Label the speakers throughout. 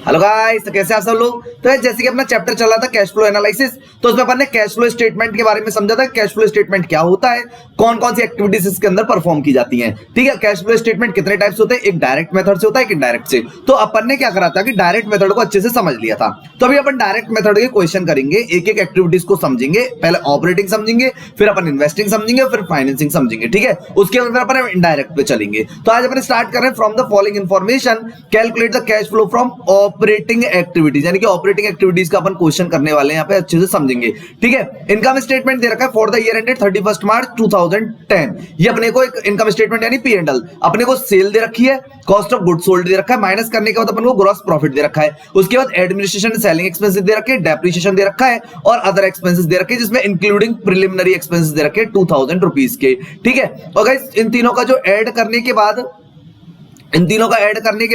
Speaker 1: Hello guys, तो कैसे आप सब लोग। तो जैसे कि अपना चैप्टर चल रहा था कैश फ्लो एनालिसिस, तो उसमें अपन ने कैश फ्लो स्टेटमेंट के बारे में समझा था। कैश फ्लो स्टेटमेंट क्या होता है, कौन कौन सी एक्टिविटीज इसके अंदर परफॉर्म की जाती हैं। ठीक है, कैश फ्लो स्टेटमेंट कितने टाइप्स होते हैं, एक डायरेक्ट मेथड से होता है, एक इनडायरेक्ट से। तो अपन ने क्या करा था कि डायरेक्ट मेथड को अच्छे से समझ लिया था। तो अभी अपन डायरेक्ट मेथड के क्वेश्चन करेंगे, एक एक एक्टिविटीज को समझेंगे। पहले ऑपरेटिंग समझेंगे, फिर अपन इन्वेस्टिंग समझेंगे, फिर फाइनेंसिंग समझेंगे। ठीक है, उसके अंदर अपन इनडायरेक्ट पे चलेंगे। तो आज अपन स्टार्ट कर रहे हैं from the following information calculate the cash flow from operating activities, यानी कि ऑपरेटिंग एक्टिविटीज का अपन क्वेश्चन करने वाले हैं, यहाँ पे अच्छे से समझेंगे। ठीक है, इनकम स्टेटमेंट दे रखा है फॉर द ईयर एंडेड 31 मार्च 2010। ये अपने को एक इनकम स्टेटमेंट यानी P&L, अपने को सेल दे रखी है, कॉस्ट ऑफ गुड्स सोल्ड दे रखा है, माइनस करने के बाद अपन को ग्रॉस प्रॉफिट दे रखा है। उसके बाद एडमिनिस्ट्रेशन सेलिंग एक्सपेंसेस दे रखे हैं, डेप्रिसिएशन दे रखा है और अदर एक्सपेंसेस दे रखे हैं, जिसमें इंक्लूडिंग प्रिलिमिनरी एक्सपेंसेस दे रखे हैं 2000 रुपीज के। ठीक है, और गाइस इन तीनों का जो ऐड करने के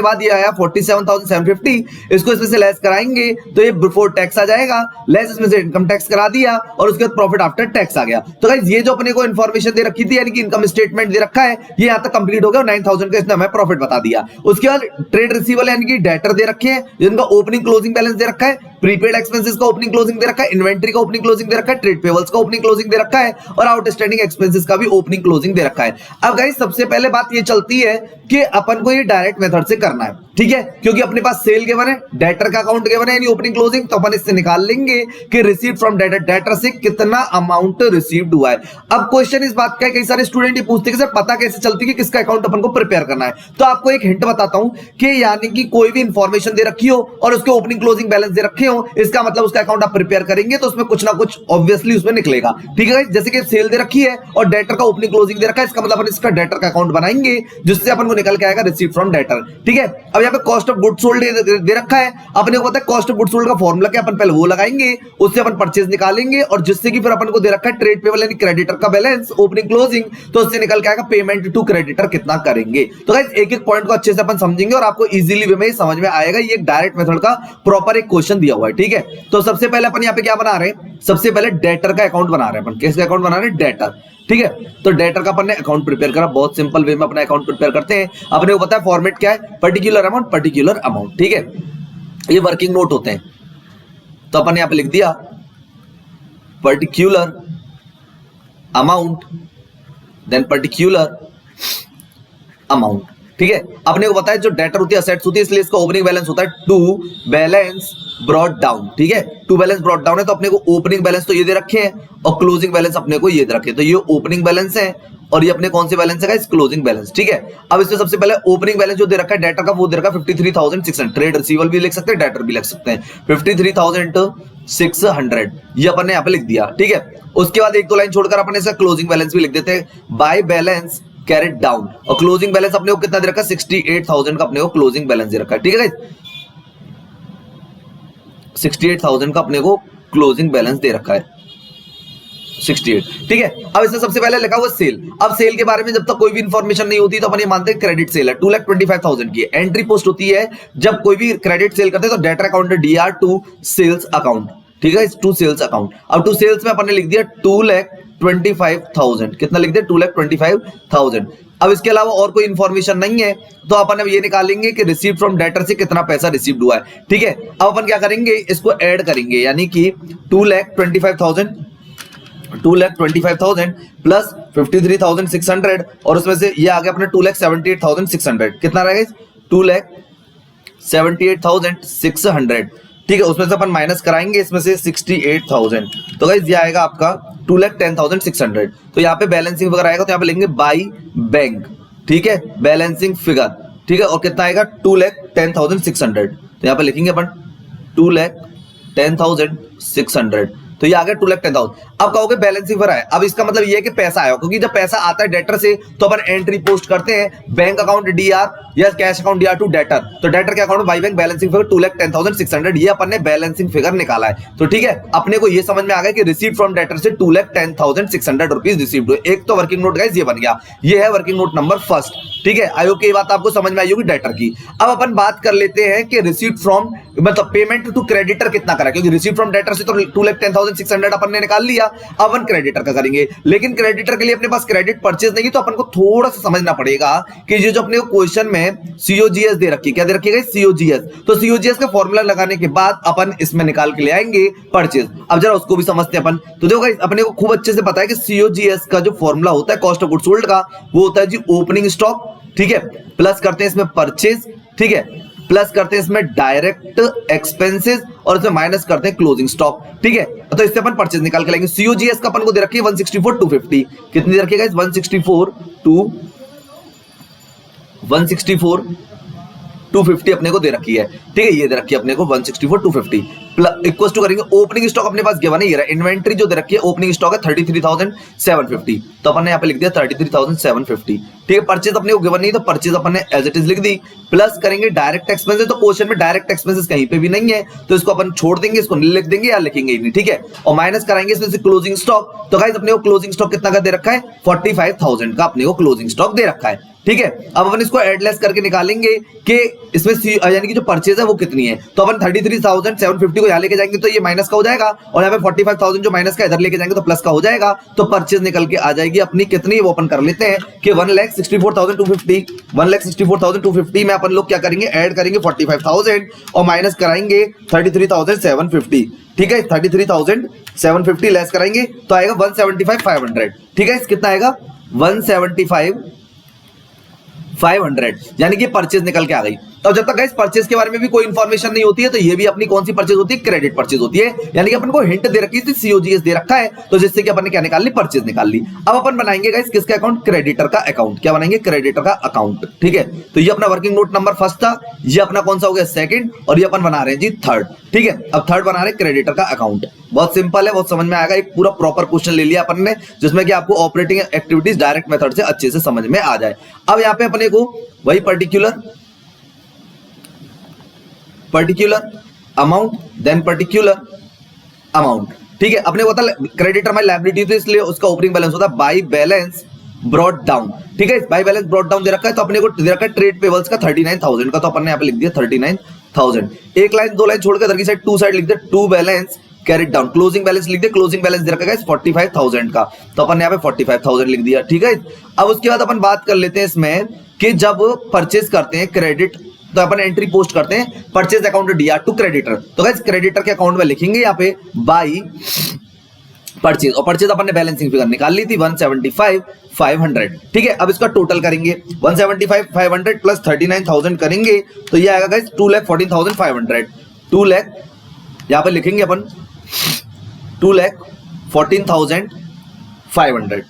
Speaker 1: बाद ये आया 47,750। इसको इसमें से लेस कराएंगे तो ये बिफोर टैक्स आ जाएगा, लेस इसमें से इनकम टैक्स करा दिया और उसके बाद प्रॉफिट आफ्टर टैक्स आ गया। तो गाइस ये जो अपने को इन्फॉर्मेशन दे रखी थी, यानी कि इनकम स्टेटमेंट दे रखा है, ये यहां तक कंप्लीट हो गया। 9,000 का इसने हमें प्रॉफिट बता दिया। उसके बाद ट्रेड रिसीवेबल यानी कि डेटर दे रखे हैं, जिनका ओपनिंग क्लोजिंग बैलेंस दे रखा है, प्रीपेड एक्सपेंसेस का ओपनिंग क्लोजिंग दे रखा है, इन्वेंटरी का ओपनिंग क्लोजिंग दे रखा है, ट्रेड पेबल्स का ओपनिंग क्लोजिंग दे रखा है और आउटस्टैंडिंग एक्सपेंसेस का भी ओपनिंग क्लोजिंग दे रखा है। अब गाइस सबसे पहले बात ये चलती है कि अपन को ये डायरेक्ट मेथड से करना है। ठीक है, क्योंकि अपने पास सेल गिवन है, डेटर का अकाउंट गिवन है यानी ओपनिंग क्लोजिंग, तो अपन इससे निकाल लेंगे कि रिसीव्ड फ्रॉम डेटर, डेटर से कितना अमाउंट रिसीव्ड हुआ है। अब क्वेश्चन इस बात का है, कई सारे स्टूडेंट ये पूछते हैं कि सर पता कैसे चलती है कि किसका अकाउंट अपन को प्रिपेयर करना है। तो आपको एक हिंट बताता हूं कि यानी कि कोई भी इंफॉर्मेशन दे रखी हो और उसके ओपनिंग क्लोजिंग बैलेंस दे रखे हो, इसका मतलब उसका अकाउंट आप प्रिपेयर करेंगे तो उसमें कुछ ना कुछ ऑब्वियसली उसमें निकलेगा। ठीक है, जैसे कि सेल दे रखी है और डेटर का ओपनिंग क्लोजिंग दे रखा है, इसका मतलब अपन इसका डेटर का अकाउंट बनाएंगे जिससे अपन को निकल के आएगा रिसीव्ड फ्रॉम डेटर। ठीक है, अब यहाँ पे कॉस्ट ऑफ गुड्स सोल्ड दे रखा है, अपने को पता है कॉस्ट ऑफ गुड्स सोल्ड का फॉर्मूला क्या, अपन पहले वो लगाएंगे, उससे अपन परचेज निकालेंगे और जिससे कि फिर अपन को दे रखा है ट्रेड पेबल यानी क्रेडिटर का बैलेंस ओपनिंग क्लोजिंग, तो उससे निकल के आएगा पेमेंट टू क्रेडिटर कितना करेंगे। तो गाइस एक एक पॉइंट को अच्छे से अपन समझेंगे और आपको इजीली वे में समझ में आएगा। ये डायरेक्ट मेथड का प्रॉपर एक क्वेश्चन दिया हुआ है। ठीक है, तो सबसे पहले अपन यहाँ पे क्या बना रहे हैं, सबसे पहले डेटर का अकाउंट बना रहे हैं अपन। किसका अकाउंट बना रहे हैं, डेटर। ठीक है, तो डेटर का अपन ने अकाउंट प्रिपेयर करा, बहुत सिंपल वे में अपना अकाउंट प्रिपेयर करते हैं। अपने को पता है फॉर्मेट क्या है, पर्टिकुलर अमाउंट। ठीक है, ये वर्किंग नोट होते हैं, तो अपन यहां पे लिख दिया particular amount, then particular amount. ठीक है, अपने को पता है जो डेटर होती है असेट्स होती है, इसलिए इसका ओपनिंग बैलेंस होता है टू बैलेंस ब्रॉट डाउन। ठीक है, टू बैलेंस ब्रॉट डाउन है, तो अपने को ओपनिंग बैलेंस तो ये दे रखे हैं और क्लोजिंग बैलेंस अपने को ये दे रखे हैं। तो ये ओपनिंग बैलेंस है और ये अपने कौन से बैलेंस है, क्लोजिंग बैलेंस। ठीक है, अब इसमें सबसे पहले ओपनिंग बैलेंस जो दे रखा है डेटर का, वो दे रखा है 53,600। ट्रेड रिसीवेबल भी लिख सकते हैं, डेटर भी लिख सकते हैं, 53,600 ये अपन ने यहाँ पे लिख दिया। ठीक है, उसके बाद एक दो लाइन छोड़कर अपन इसका क्लोजिंग बैलेंस भी लिख देते हैं, बाय बैलेंस कैरेट डाउन, और क्लोजिंग बैलेंस अपने को कितना दे रखा है, 68,000 का अपने को क्लोजिंग बैलेंस दे रखा है। ठीक है, 68,000 का अपने को क्लोजिंग बैलेंस दे रखा है, 68। ठीक है, अब इसमें सबसे पहले लिखा हुआ सेल। अब सेल के बारे में जब तक कोई भी इंफॉर्मेशन नहीं होती तो अपन ये मानते हैं क्रेडिट सेल है, 2,25,000 की एंट्री पोस्ट होती है जब कोई भी क्रेडिट सेल करते हैं, तो debtor account DR to sales account. ठीक है, टू सेल्स अकाउंट। अब टू सेल्स में अपन ने लिख दिया 2,25,000, कितना लिख दिया, 2,25,000। अब इसके अलावा और कोई इंफॉर्मेशन नहीं है, तो अपन अब ये निकालेंगे कि रिसीव फ्रॉम डेटर से कितना पैसा रिसीव्ड हुआ है। ठीक है, अब अपन क्या करेंगे, इसको ऐड करेंगे, यानी कि 2,25,000 प्लस 53,600 और उसमें से ये आ गया अपने 2,78,600। कितना रहेगा, 2,78,600। ठीक है, उसमें से अपन माइनस कराएंगे इसमें से 68,000, तो गाइस ये आएगा आपका 2,10,600। तो यहाँ पे बैलेंसिंग वगैरह आएगा, तो यहाँ पे लेंगे बाई बैंक। ठीक है, बैलेंसिंग फिगर। ठीक है, और कितना आएगा, 2,10,600। तो यहाँ पे लिखेंगे अपन 2,10,600, तो ये आ गया 2,10,000। अब कहोगे बैलेंसिंग फिगर है, अब इसका मतलब ये है कि पैसा आया, क्योंकि जब पैसा आता है डेटर से तो अपन एंट्री पोस्ट करते हैं बैंक अकाउंट DR या cash account DR to debtor, तो डेटर के account by bank balancing figure 2,10,600, ये अपन ने बैलेंसिंग फिगर निकाला है। तो ठीक है, अपने को ये समझ में आ गया कि रिसीव फ्रॉम डेटर से 2,10,600 रुपीज रिसीव्ड हुए। एक तो वर्किंग नोट गाइस ये बन गया, ये है वर्किंग नोट नंबर फर्स्ट। ठीक है, आई होप कि ये बात आपको समझ में आई होगी डेटर की। अब अपन बात कर लेते हैं कि रिसीव फ्रॉम मतलब पेमेंट टू क्रेडिटर कितना करा, क्योंकि रिसीव फ्रॉम डेटर से तो 2,10,000 2600 अपन ने निकाल लिया। अब अपन क्रेडिटर का करेंगे, लेकिन क्रेडिटर के लिए अपने पास क्रेडिट परचेज नहीं, तो अपन को थोड़ा सा समझना पड़ेगा कि ये जो अपने को क्वेश्चन में सीओजीएस दे रखी है, क्या दे रखी है सीओजीएस, तो सीओजीएस का फॉर्मूला लगाने के बाद अपन इसमें निकाल के ले आएंगे परचेज। अब जरा उसको भी समझते हैं अपन। तो देखो गाइस, अपने को खूब अच्छे से पता है कि सीओजीएस का जो फॉर्मूला होता है कॉस्ट ऑफ गुड्स सोल्ड का, वो होता है जी ओपनिंग स्टॉक, ठीक है, प्लस करते हैं इसमें परचेज, ठीक है, प्लस करते हैं इसमें डायरेक्ट एक्सपेंसेस और इसमें माइनस करते हैं क्लोजिंग स्टॉक, ठीक है। तो इससे अपन परचेज निकाल के लाएंगे। सीओजीएस का अपन को दे रखी है 164,250, कितनी दे रखी है गाइस 164,250 अपने को दे रखी है, ठीक है, ये दे रखी है अपने को 164,250 इक्वल टू करेंगे ओपनिंग स्टॉक अपने पास गिवन है, ये रहा इन्वेंटरी जो दे रखी है ओपनिंग स्टॉक है 33,750, तो अपन ने यहाँ पे लिख दिया 33,750, ठीक है। परचेज अपने को गिवन नहीं, तो परचेज अपन ने एज इट इज लिख दी। प्लस करेंगे डायरेक्ट एक्सपेंसेस, तो क्वेश्चन में डायरेक्ट एक्सपेंसेस कहीं पे भी नहीं है, तो इसको अपन छोड़ देंगे, इसको नहीं लिख देंगे या लिखेंगे ही नहीं, ठीक है। और माइनस कराएंगे इसमें से क्लोजिंग स्टॉक, तो गाइस अपने को क्लोजिंग स्टॉक कितना का दे रखा है 45,000 का अपने को क्लोजिंग स्टॉक दे रखा है, ठीक है। अब अपन इसको एडलेस करके निकालेंगे कि इसमें यानी कि जो परचेज है वो कितनी है, तो अपन 33,750 को यहाँ लेके जाएंगे तो ये माइनस का हो जाएगा, और यहाँ पे 45,000 जो माइनस का इधर लेके जाएंगे तो प्लस का हो जाएगा, तो परचेज निकल के आ जाएगी अपनी कितनी, वो अपन कर लेते हैं कि 1,64,250 1,64,250 में अपन लोग क्या करेंगे, ऐड करेंगे 45,000 और माइनस कराएंगे 33,750, ठीक है। 33,750 लेस कराएंगे तो आएगा 175,500, ठीक है। कितना आएगा 175,500, यानी कि परचेज निकल के आ गई। तो जब तक गाइस परचेज के बारे में भी कोई इंफॉर्मेशन नहीं होती है, तो ये भी अपनी कौन सी परचेज होती है, क्रेडिट परचेज होती है, यानी कि अपन को हिंट दे रखी थी, सीओजीएस दे रखा है, तो जिससे कि अपन ने क्या निकाल ली, परचेज निकाल ली। अब अपन बनाएंगे गाइस किसका अकाउंट, क्रेडिटर का अकाउंट, क्या बनाएंगे, क्रेडिटर का अकाउंट, ठीक है। तो ये अपना वर्किंग नोट नंबर फर्स्ट था, ये अपना कौन सा हो गया सेकंड, और ये अपन बना रहे हैं जी थर्ड, ठीक है। अब थर्ड बना रहे हैं क्रेडिटर का अकाउंट, बहुत सिंपल है, बहुत समझ में आएगा, एक पूरा प्रॉपर क्वेश्चन ले लिया अपन ने, जिसमें कि आपको ऑपरेटिंग एक्टिविटीज डायरेक्ट मेथड से अच्छे से समझ में आ जाए। अब यहाँ पे अपने को वही particular amount then particular amount, ठीक है। अपने को पता क्रेडिटर में लायबिलिटी, तो इसलिए उसका ओपनिंग बैलेंस होता है बाय बैलेंस ब्रॉट डाउन, ठीक है। बाय बैलेंस ब्रॉट डाउन दे रखा है, तो अपने को दे रखा है ट्रेड पेबल्स का 39,000 का, तो अपन ने यहाँ पे लिख दिया 39,000, एक लाइन दो लाइन छोड़ के इधर की साइड टू साइड लिख दिया to balance carried down, closing balance लिख दिया, क्लोजिंग बैलेंस दे रखा है 45,000 का, तो अपन ने यहाँ पे 45,000 लिख दिया, ठीक है। अब उसके बाद अपन बात कर लेते हैं इसमें कि जब परचेज करते हैं क्रेडिट, तो अपन एंट्री पोस्ट करते हैं purchase account DR to creditor, तो गाइस क्रेडिटर के अकाउंट में लिखेंगे यहाँ पे बाई परचेज, और परचेज अपन ने बैलेंसिंग फिगर निकाल ली थी 175,500, ठीक है। अब इसका टोटल करेंगे 175,500 प्लस 39,000 करेंगे, तो ये आएगा गाइस 2,14,500, 2 लाख यहाँ पे लिखेंगे अपन 2,14,500,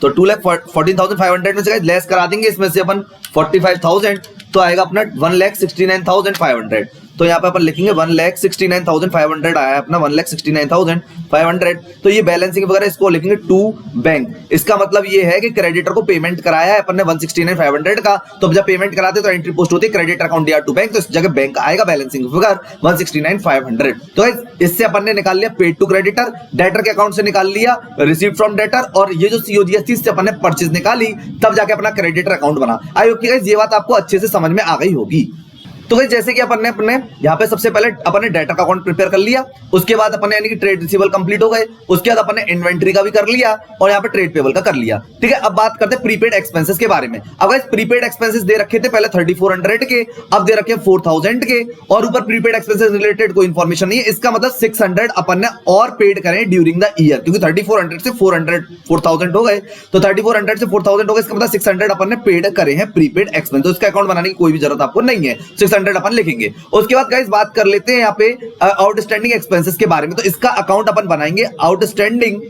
Speaker 1: तो 2,14,500 में से लेस करा देंगे इसमें से अपन 45,000, तो आएगा अपना 1,69,500, तो यहाँ पे अपन लिखेंगे 1,69,500 आया अपना 1,69,500, तो ये बैलेंसिंग वगैरह इसको लिखेंगे टू बैंक, इसका मतलब ये है कि क्रेडिटर को पेमेंट कराया है अपन ने 1,69,500 का, तो जब पेमेंट कराते तो एंट्री पोस्ट होती है creditor account DR to bank, तो इस जगह बैंक आएगा बैलेंसिंग फिगर 1,69,500। तो इससे अपन ने निकाल लिया पेड टू क्रेडिटर, डेटर के अकाउंट से निकाल लिया रिसीव्ड फ्रॉम डेटर, और ये जो सीओजीएस थी इससे अपन ने परचेज निकाली, तब जाके अपना क्रेडिटर अकाउंट बना। आई होप कि गाइस ये बात आपको अच्छे से समझ में आ गई होगी। तो गाइस जैसे कि अपन ने यहाँ पे सबसे पहले अपन ने डेटा का अकाउंट प्रिपेयर कर लिया, उसके बाद अपन ने यानी कि ट्रेड रिसीवेबल कंप्लीट हो गए, उसके बाद अपन ने इन्वेंट्री का भी कर लिया और यहाँ पे ट्रेड पेबल का कर लिया, ठीक है। अब बात करते हैं प्रीपेड एक्सपेंसेस के बारे में। अब गाइस प्रीपेड एक्सपेंसेस दे रखे थे पहले 3,400 के, अब दे रखे 4,000 के, और ऊपर प्रीपेड एक्सपेंसेस रिलेटेड कोई इंफॉर्मेशन नहीं है, इसका मतलब 600 अपन ने और पेड करें ड्यूरिंग द ईयर, क्योंकि 3,400 से 4,000 हो गए, तो 3,400 से 4,000 हो गए, इसका मतलब 600 अपन ने पेड करे हैं प्रीपेड एक्सपेंस, तो इसका अकाउंट बनाने की कोई भी जरूरत आपको नहीं है, 600 अपन लिखेंगे। उसके बाद गाइस बात कर लेते हैं यहाँ पे आउटस्टैंडिंग एक्सपेंसेस के बारे में, तो इसका अकाउंट अपन बनाएंगे आउटस्टैंडिंग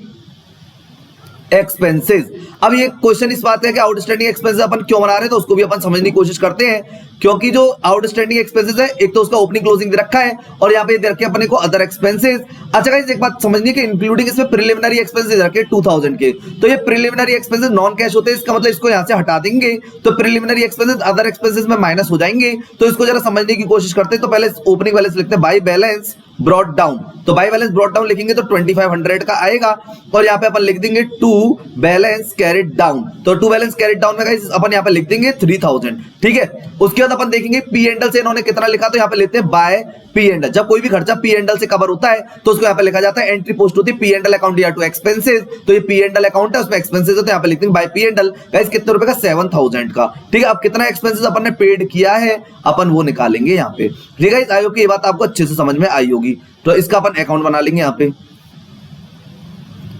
Speaker 1: एक्सपेंसेस। अब ये क्वेश्चन इस बात है कि आउटस्टैंडिंग एक्सपेंसेस अपन क्यों बना रहे हैं, तो उसको भी अपन समझने की कोशिश करते हैं, क्योंकि जो आउटस्टैंडिंग एक्सपेंसेस है, एक तो उसका ओपनिंग क्लोजिंग दे रखा है, और यहाँ पे दे रखे अपने को अदर एक्सपेंसेस। अच्छा गाइस एक बात समझनी कि इंक्लूडिंग इसमें प्रिलिमिनरी एक्सपेंसेस दे रखे 2,000 के, तो ये प्रिलिमिनरी एक्सपेंसेस नॉन कैश होते हैं, इसका मतलब इसको यहाँ से हटा देंगे, तो प्रिलिमिनरी एक्सपेंसेस अदर एक्सपेंसेस में माइनस हो जाएंगे, तो इसको जरा समझने की कोशिश करते हैं। तो पहले ओपनिंग बैलेंस लिखते हैं बाय बैलेंस ब्रॉट डाउन, तो बाय बैलेंस ब्रॉट डाउन लिखेंगे तो 2500 का आएगा। और यहाँ पे अपन लिख देंगे टू बैलेंस कैरिड डाउन, तो टू बैलेंस कैरिड डाउन में गाइस अपन यहाँ पे लिख देंगे 3000, ठीक है। उसके बाद अपन देखेंगे पी एंडल से इन्होंने कितना लिखा, तो यहाँ पे लेते हैं बाय पी एंडल। जब कोई भी खर्चा पी एंडल से कवर होता है तो उसको यहाँ पे लिखा जाता है, एंट्री पोस्ट होती है पी एंडल अकाउंट या टू एक्सपेंसेस, तो ये पी एंडल अकाउंट है, उसमें एक्सपेंसेस होते हैं, यहाँ पे लिखते हैं बाय पी एंडल। गाइस कितने रुपए का, 7000 का, ठीक है। अब कितना एक्सपेंसेस अपन ने पेड किया है अपन वो निकालेंगे यहाँ पे, ठीक है। आई होप कि ये बात आपको अच्छे से समझ में आई होगी। तो इसका अपन अकाउंट बना लेंगे यहाँ पे,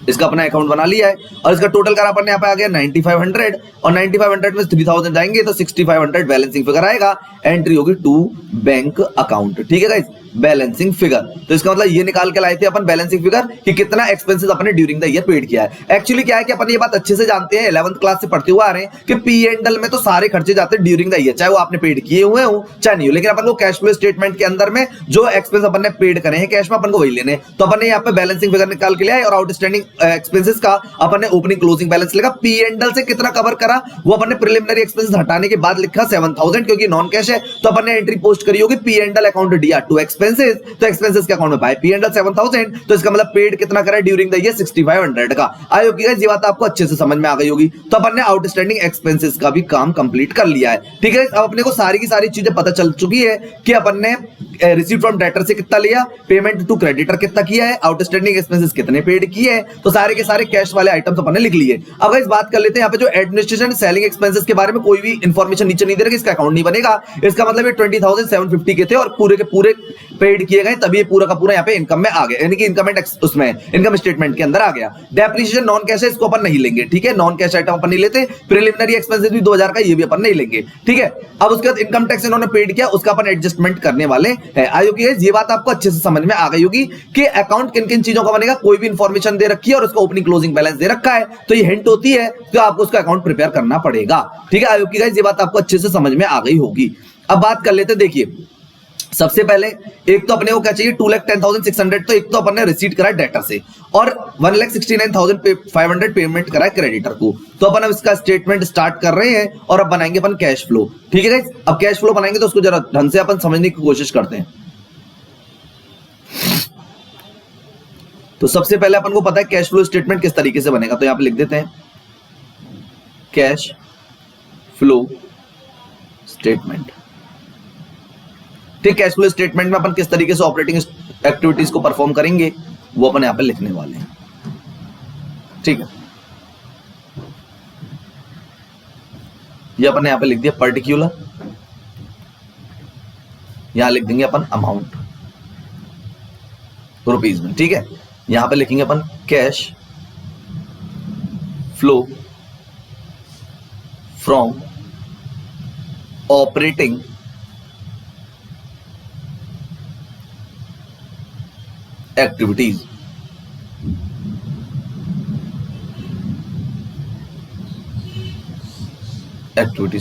Speaker 1: इसका अपना अकाउंट बना लिया है और इसका टोटल करा अपन यहाँ पे आ गया 9500 और 9500 में 3000 जाएंगे तो 6500 बैलेंसिंग फिगर आएगा। एंट्री होगी टू बैंक अकाउंट, ठीक है गाइस, बैलेंसिंग फिगर। तो इसका मतलब ये निकाल के लाए थे अपन बैलेंसिंग फिगर कि कितना एक्सपेंसेस अपने ड्यूरिंग द ईयर पेड किया है। एक्चुअली क्या है कि अपन ये बात अच्छे से जानते हैं, 11th क्लास से पढ़ते हुए आ रहे हैं कि पी एंडल में तो सारे खर्चे जाते हैं ड्यूरिंग द ईयर, चाहे वो आपने पेड किए हुए हो चाहे नहीं हो, लेकिन अपन को कैश फ्लो स्टेटमेंट के अंदर में जो एक्सपेंस अपन ने पेड करे हैं कैश में अपन को वही लेने। तो अपन ने यहाँ पे बैलेंसिंग फिगर निकाल के लिया है और आउटस्टैंडिंग एक्सपेंसेस का अपन ने ओपनिंग क्लोजिंग बैलेंस लिखा। पी एंडल से कितना कवर करा वो अपन ने प्रिलिमिनरी एक्सपेंसेस हटाने के बाद लिखा 7000, क्योंकि नॉन कैश है तो अपन ने एंट्री पोस्ट करी होगी P and L account D to expenses, तो एक्सपेंसेस के अकाउंट में बाय पी एंडल 7000, तो इसका मतलब पेड कितना करा ड्यूरिंग द ईयर 6500 का। आई होप गाइस ये बात आपको अच्छे से समझ में आ गई होगी। तो अपन ने आउटस्टैंडिंग एक्सपेंसेस का भी काम कंप्लीट कर लिया है, ठीक है। अब अपने को सारी की सारी चीजें पता चल चुकी है कि अपन ने रिसीव फ्रॉम डेटर से कितना लिया, पेमेंट टू क्रेडिटर कितना किया है, आउटस्टैंडिंग एक्सपेंसेस कितने पेड किए हैं, तो सारे के सारे कैश वाले आइटम्स अपन ने लिख लिए। अब गाइस बात कर लेते हैं यहाँ पे जो एडमिनिस्ट्रेशन सेलिंग एक्सपेंसेस के बारे में कोई भी इंफॉर्मेशन नीचे नहीं दे रहा, इसका अकाउंट नहीं बनेगा। इसका मतलब ये 20,750 के थे और पूरे के पूरे पेड किए गए, तभी ये पूरा का पूरा यहाँ पे इनकम में आ गया, यानी कि इनकम उसमें इनकम स्टेटमेंट के अंदर आ गया। डेप्रिसिएशन नॉन कैश है, इसको अपन नहीं लेंगे, ठीक है, नॉन कैश आइटम अपन नहीं लेते। प्रिलिमिनरी एक्सपेंसेस भी 2000 का, ये भी अपन नहीं लेंगे, ठीक है। अब उसके बाद इनकम टैक्स इन्होंने पेड किया, उसका अपन एडजस्टमेंट करने वाले हैं। आई होप ये बात आपको अच्छे से समझ में आ गई होगी कि अकाउंट किन किन चीजों का बनेगा। कोई भी इंफॉर्मेशन दे रखी है और उसका ओपनिंग क्लोजिंग बैलेंस दे रखा है तो ये हिंट होती है तो आपको उसका अकाउंट प्रिपेयर करना पड़ेगा, ठीक है। आई होप ये बात आपको अच्छे से समझ में आ गई होगी। अब बात कर लेते, देखिए सबसे पहले एक तो अपने को क्या चाहिए, 2,10,600, तो एक तो अपन ने रिसीट करा डेटर से और 1,69,500 पेमेंट करा क्रेडिटर को। तो अपन अब इसका स्टेटमेंट स्टार्ट कर रहे हैं और अब बनाएंगे अपन कैश फ्लो, ठीक है गाइस। अब कैश फ्लो बनाएंगे तो उसको जरा ढंग से अपन समझने की कोशिश करते हैं। तो सबसे पहले अपन को पता है कैश फ्लो स्टेटमेंट किस तरीके से बनेगा, तो यहां पे लिख देते हैं कैश फ्लो स्टेटमेंट, ठीक। कैश फ्लो स्टेटमेंट में अपन किस तरीके से ऑपरेटिंग एक्टिविटीज को परफॉर्म करेंगे वो अपन यहां पे लिखने वाले हैं, ठीक है। ये अपन यहां पे लिख दिया पर्टिकुलर, यहां लिख देंगे अपन अमाउंट रुपीज में, ठीक है। यहां पे लिखेंगे अपन cash flow from operating activities,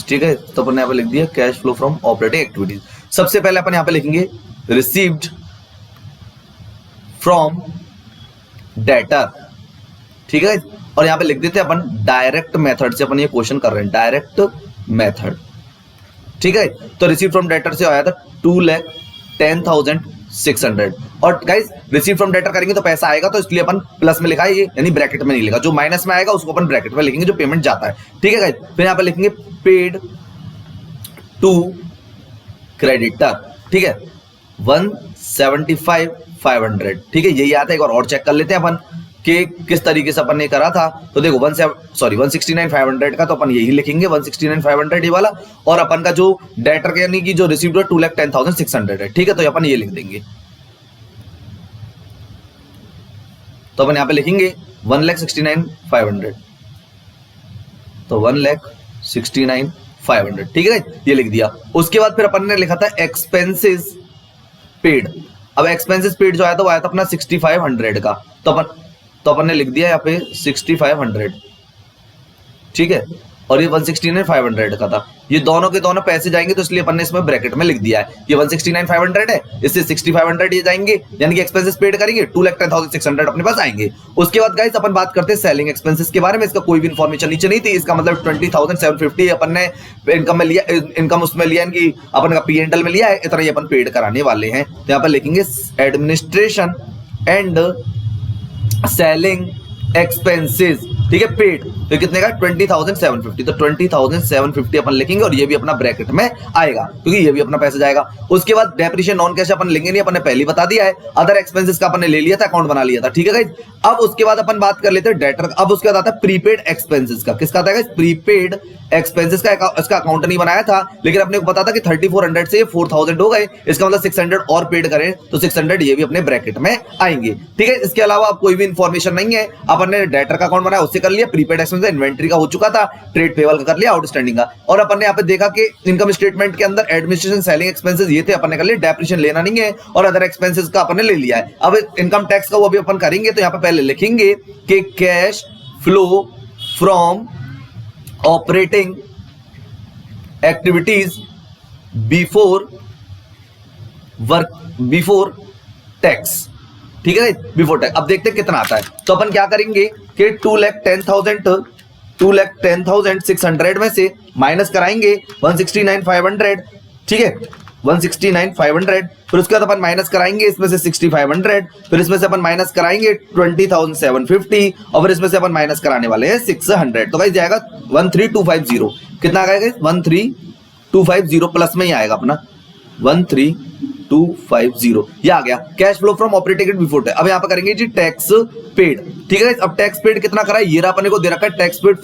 Speaker 1: ठीक है। तो अपन यहां पे लिख दिया cash flow from operating activities. सबसे पहले अपन यहां पे लिखेंगे रिसीव्ड फ्रॉम डेटर, ठीक है। और यहां पे लिख देते हैं अपन डायरेक्ट मेथड से अपन ये क्वेश्चन कर रहे हैं, डायरेक्ट मेथड, ठीक है। तो रिसीव फ्रॉम डेटर से आया था 2,10,600 और गाइस रिसीव फ्रॉम डेटर करेंगे तो पैसा आएगा, तो इसलिए अपन प्लस में लिखा है ये, यानी ब्रैकेट में नहीं लिखा। जो माइनस में आएगा उसको अपन ब्रैकेट में लिखेंगे जो पेमेंट जाता है, ठीक है गाइस। फिर यहां पे लिखेंगे पेड टू क्रेडिटर, ठीक है, 175,500, ठीक है। यही आता है, एक और चेक कर लेते हैं अपन कि किस तरीके से अपन ने करा था। तो देखो 169,500 का तो अपन यही लिखेंगे 169,500 ये वाला, और अपन का जो डेटर के यानी कि जो रिसीव्ड है 2,10,600 है, ठीक है। तो अपन ये लिख देंगे, तो अपन यहां पे लिखेंगे 1,69,500, तो 1,69,500, ठीक है, ये लिख दिया। उसके बाद फिर अपन ने लिखा था एक्सपेंसेस पेड। अब एक्सपेंसेस पेड जो आया था वो आया था अपना 6,500 का, तो अपन ने लिख दिया यहाँ पे 6,500, ठीक है। और ये 169,500 का था। ये दोनों के दोनों पैसे जाएंगे तो इसलिए अपन ने इसमें ब्रैकेट में लिख दिया है। ये 169,500 है, इससे 6500 ये जाएंगे, यानी कि एक्सपेंसेस पेड करेंगे 2,10,600 अपने पास आएंगे। उसके बाद गाइस अपन बात करते हैं सेलिंग एक्सपेंसेस के बारे में। इसका कोई भी इंफॉर्मेशन नीचे नहीं थी, इसका मतलब 20,750 अपन ने इनकम में लिया, इनकम उसमें लिया, इनकी अपन का P&L में लिया है, इतना ये अपन पेड कराने वाले हैं। तो यहाँ पर लिखेंगे एडमिनिस्ट्रेशन एंड सेलिंग एक्सपेंसेस, ठीक है, पेड। तो कितने का 20,750, तो 20,750 अपन लिखेंगे और ये भी अपना ब्रैकेट में आएगा क्योंकि ये भी अपना पैसा जाएगा। उसके बाद डेप्रिसिएशन नॉन कैश अपन लेंगे नहीं, अपन ने पहले ही बता दिया है। अदर एक्सपेंसेस का अपन ने ले लिया था, अकाउंट बना लिया था, ठीक है गाइस। अब उसके बाद अपन बात कर लेते हैं डेटर। अब उसके बाद आता है प्रीपेड एक्सपेंसेस का। किसका आता है गाइस? प्रीपेड एक्सपेंसेस का। इसका अकाउंट नहीं बनाया था, लेकिन अपने को पता था कि 3400 से 4000 हो गए, इसका मतलब 600 और पेड करें तो 600 ये भी अपने ब्रैकेट में आएंगे, ठीक है। इसके अलावा अब कोई भी इंफॉर्मेशन नहीं है। अपन ने डेटर का अकाउंट बनाया, उससे कर लिया। प्रीपेड एक्सपेंस इन्वेंट्री का हो चुका था, ट्रेड पेबल का कर लिया, आउटस्टैंडिंग का। और अपन ने यहाँ पे देखा कि इनकम स्टेटमेंट के अंदर एडमिनिस्ट्रेशन सेलिंग एक्सपेंसेस ये थे, अपन ने कर लिया। डेप्रिसिएशन लेना नहीं है और अदर एक्सपेंसेस का अपन ने ले लिया है। अब इनकम टैक्स का वो भी अपन करेंगे, तो यहाँ पे पहले लिखेंगे कि cash flow from operating activities before tax, ठीक है, बिफोर टैक्स। अब देखते हैं कितना आता है। तो अपन क्या करेंगे कि 2,10,600 में से माइनस कराएंगे 169,500, ठीक है, 169,500। फिर उसके बाद अपन माइनस कराएंगे इसमें से 6,500, फिर इसमें से अपन माइनस कराएंगे 20,750 और फिर इसमें से अपन माइनस कराने वाले हैं 600। तो गाइस जाएगा 13,250। कितना आएगा? 13,250 प्लस में ही आएगा अपना 13,250। ये आ गया cash flow from operating before tax. अब यहाँ पे करेंगे जी टैक्स पेड, ठीक है। अब टैक्स पेड कितना करा है? ये अपने को दे रखा है टैक्स पेड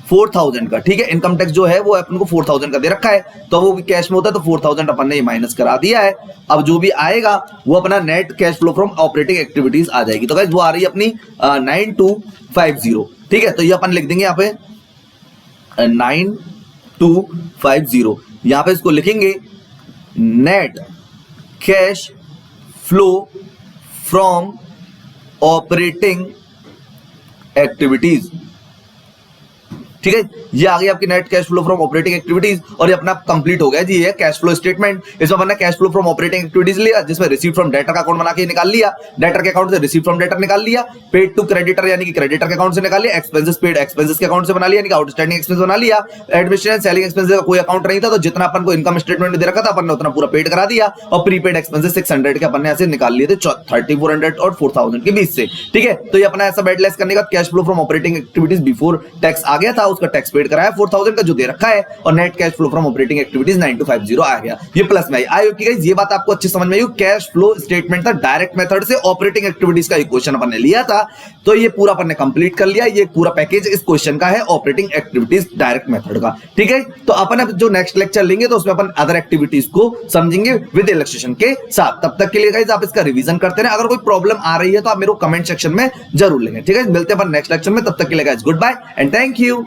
Speaker 1: 4,000 का, ठीक है। इनकम टैक्स जो है वो अपन को 4,000 का दे रखा है, तो वो भी कैश में होता है, तो 4,000 अपन ने माइनस करा दिया है। अब जो भी आएगा वो अपना net cash flow from operating activities आ जाएगी। तो गाइस वो आ रही है अपनी 9,250, ठीक है। तो ये अपन लिख देंगे यहाँ पे 9,250। यहाँ पे इसको लिखेंगे net cash flow from operating activities, ठीक है। ये आ गई आपकी net cash flow from operating activities और ये अपना कंप्लीट हो गया जी। ये कैश फ्लो स्टेटमेंट। इसमें हमने cash flow from operating activities लिया, जिसमें रिसीव फ्रॉम डेटर का अकाउंट बना के निकाल लिया, डेटर के अकाउंट से रिसीव फ्रॉम डेटर निकाल लिया, पेड टू क्रेडिटर यानी कि क्रेडिटर के अकाउंट से निकाल लिया, एक्सपेंसेस पेड एक्सपेंसेस के अकाउंट से बना लिया यानी कि आउटस्टैंडिंग एक्सपेंस बना लिया। एडमिनिस्ट्रेशन सेलिंग एक्सपेंसेस का कोई अकाउंट नहीं था, तो जितना अपन को इनकम स्टेटमेंट में दे रखा था अपन ने उतना पूरा पेड करा दिया। और प्रीपेड एक्सपेंसेस 600 के अपन ने ऐसे निकाल लिए थे 3,400 और 4,000 के बीच से, ठीक है। तो ये अपना ऐसा बेड लेस करने का cash flow from operating activities before tax आ गया था, उसका टैक्स पेड कराया 4,000 का जो दे रखा है, और net cash flow from operating activities 9,250 आ गया। ये प्लस में आई होगी गाइस। ये बात आपको अच्छी समझ में आई। कैश फ्लो स्टेटमेंट था डायरेक्ट मेथड से ऑपरेटिंग एक्टिविटीज का एक क्वेश्चन अपन ने लिया था, तो ये पूरा अपन ने कंप्लीट कर लिया। ये पूरा पैकेज इस क्वेश्चन का है ऑपरेटिंग एक्टिविटीज डायरेक्ट मेथड का, ठीक है। तो अपन अब जो नेक्स्ट लेक्चर लेंगे तो उसमें अपन अदर एक्टिविटीज को समझेंगे विद इलस्ट्रेशन के साथ। तब तक के लिए गाइस आप इसका रिवीजन करते रहे। अगर कोई प्रॉब्लम आ रही है तो आप मेरे को कमेंट सेक्शन में जरूर लेंगे, ठीक है। मिलते हैं अपन नेक्स्ट लेक्चर में, तब तक के लिए guys good bye and thank you.